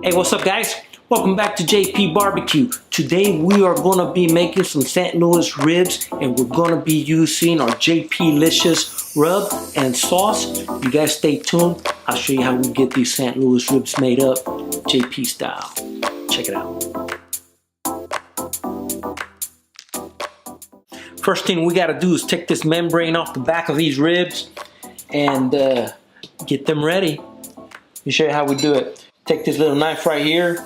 Hey, what's up guys? Welcome back to J.P.BBQ. Today we are going to be making some St. Louis ribs and we're going to be using our J.P.Licious rub and sauce. You guys stay tuned. I'll show you how we get these St. Louis ribs made up JP style. Check it out. First thing we got to do is take this membrane off the back of these ribs and get them ready. Let me show you how we do it. Take this little knife right here.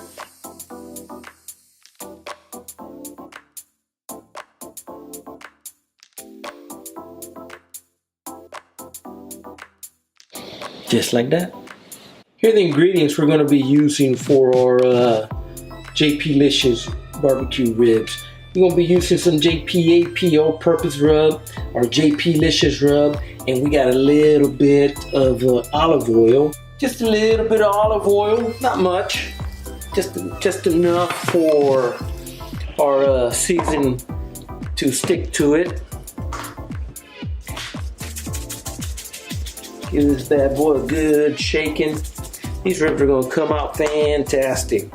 Just like that. Here are the ingredients we're going to be using for our J.P.Licious barbecue ribs. We're going to be using some JPAP all-purpose rub, our J.P.Licious rub, and we got a little bit of olive oil. Just a little bit of olive oil, not much. Just enough for our seasoning to stick to it. Give this bad boy a good shaking. These ribs are gonna come out fantastic.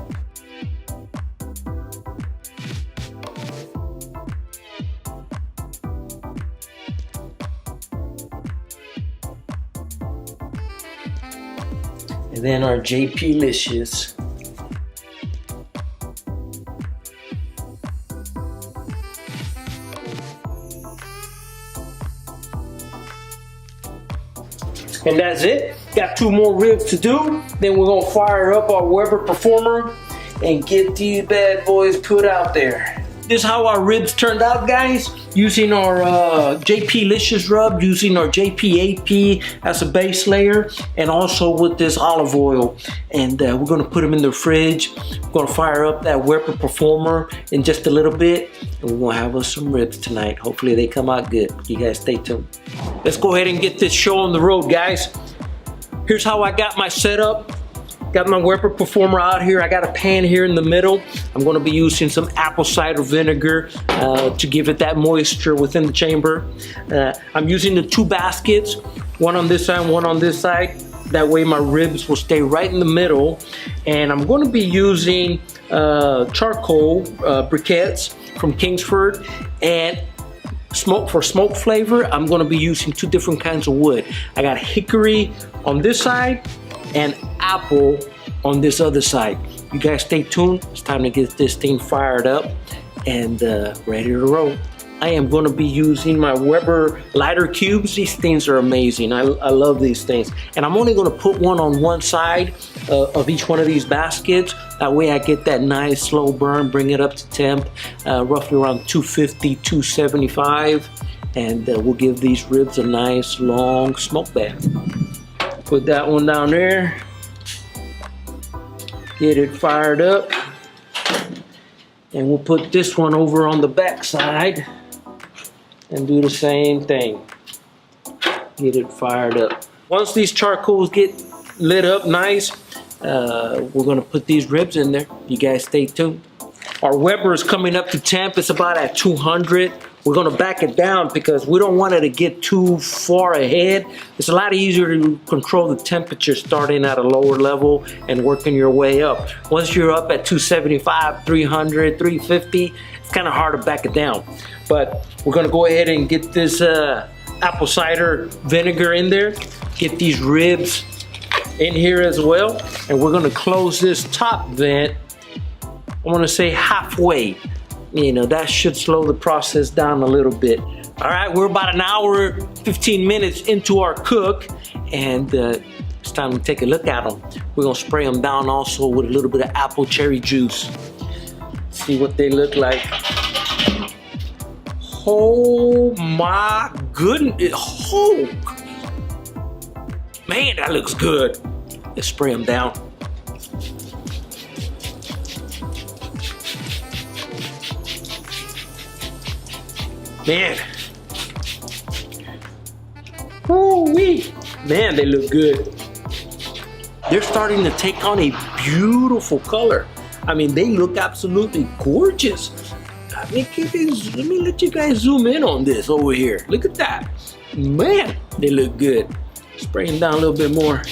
And then our J.P.Licious. And that's it. Got 2 more ribs to do. Then we're gonna fire up our Weber Performer and get these bad boys put out there. This is how our ribs turned out, guys. Using our J.P.Licious rub, using our JPAP as a base layer, and also with this olive oil. And we're gonna put them in the fridge. We're gonna fire up that Weber Performer in just a little bit, and we're gonna have us some ribs tonight. Hopefully they come out good. You guys stay tuned. Let's go ahead and get this show on the road, guys. Here's how I got my setup. Got my Weber Performer out here. I got a pan here in the middle. I'm gonna be using some apple cider vinegar to give it that moisture within the chamber. I'm using the 2 baskets, one on this side, one on this side. That way my ribs will stay right in the middle. And I'm gonna be using charcoal briquettes from Kingsford, and for smoke flavor, I'm gonna be using 2 different kinds of wood. I got hickory on this side and apple on this other side. You guys stay tuned. It's time to get this thing fired up and ready to roll. I am going to be using my Weber lighter cubes. These things are amazing. I love these things. And I'm only going to put one on one side of each one of these baskets. That way I get that nice slow burn, bring it up to temp, roughly around 250, 275. And we'll give these ribs a nice long smoke bath. Put that one down there. Get it fired up. And we'll put this one over on the back side and do the same thing. Get it fired up. Once these charcoals get lit up nice, we're gonna put these ribs in there. You guys stay tuned. Our Weber is coming up to temp. It's about at 200. We're gonna back it down because we don't want it to get too far ahead. It's a lot easier to control the temperature starting at a lower level and working your way up. Once you're up at 275, 300, 350, it's kind of hard to back it down. But we're gonna go ahead and get this apple cider vinegar in there, get these ribs in here as well, and we're gonna close this top vent, I wanna say halfway. You know, that should slow the process down a little bit. All right, we're about an hour, 15 minutes into our cook, and it's time to take a look at them. We're gonna spray them down also with a little bit of apple cherry juice. See what they look like. Oh my goodness, oh. Man, that looks good. Let's spray them down. Man, woo-wee. Man, they look good. They're starting to take on a beautiful color. I mean, they look absolutely gorgeous. Let me let you guys zoom in on this over here. Look at that. Man, they look good. Spray them down a little bit more.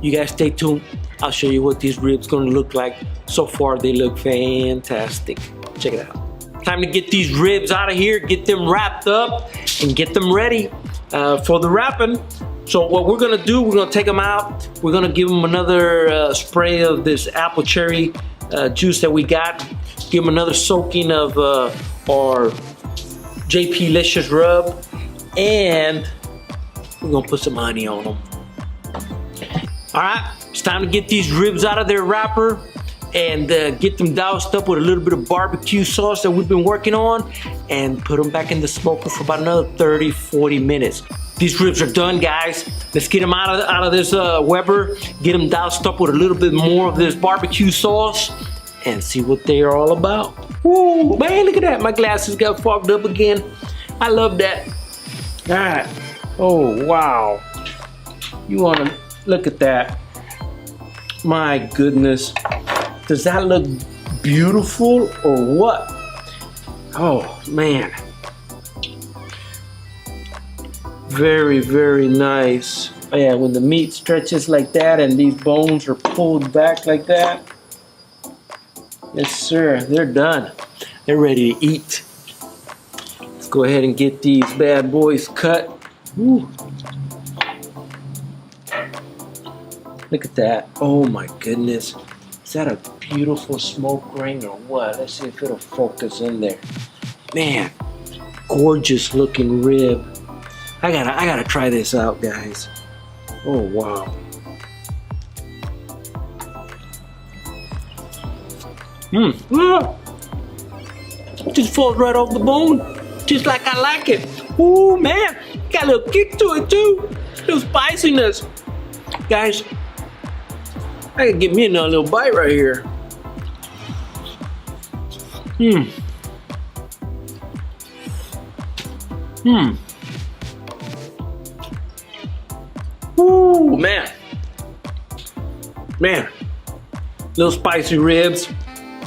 You guys stay tuned. I'll show you what these ribs gonna look like. So far, they look fantastic. Check it out. Time to get these ribs out of here, get them wrapped up, and get them ready for the wrapping. So what we're gonna do, we're gonna take them out. We're gonna give them another spray of this apple cherry juice that we got. Give them another soaking of our J.P.Licious rub, and we're gonna put some honey on them. All right, it's time to get these ribs out of their wrapper and get them doused up with a little bit of barbecue sauce that we've been working on, and put them back in the smoker for about another 30-40 minutes. These ribs are done, guys. Let's get them out of this Weber, get them doused up with a little bit more of this barbecue sauce, and see what they are all about. Woo, man, look at that. My glasses got fogged up again. I love that. All right. Oh, wow. You want to look at that. My goodness. Does that look beautiful or what? Oh, man. Very, very nice. Oh, yeah, when the meat stretches like that and these bones are pulled back like that. Yes, sir. They're done. They're ready to eat. Let's go ahead and get these bad boys cut. Woo. Look at that. Oh, my goodness. Is that a beautiful smoke ring or what? Let's see if it'll focus in there. Man, gorgeous looking rib. I gotta try this out, guys. Oh, wow. Just falls right off the bone, just like I like it. Ooh, man, got a little kick to it too. A little spiciness. Guys, I can give me another little bite right here. Ooh, man. Man, little spicy ribs.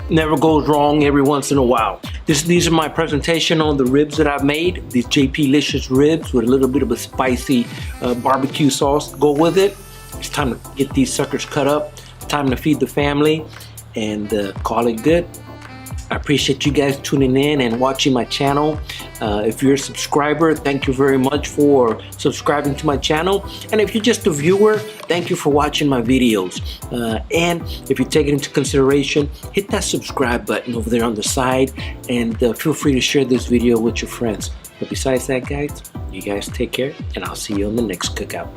Never goes wrong every once in a while. These are my presentation on the ribs that I've made. These J.P.Licious ribs with a little bit of a spicy barbecue sauce to go with it. It's time to get these suckers cut up. Time to feed the family and call it good. I appreciate you guys tuning in and watching my channel. If you're a subscriber, thank you very much for subscribing to my channel. And if you're just a viewer, thank you for watching my videos. And if you take it into consideration, hit that subscribe button over there on the side, and feel free to share this video with your friends. But besides that, guys, you guys take care, and I'll see you on the next cookout.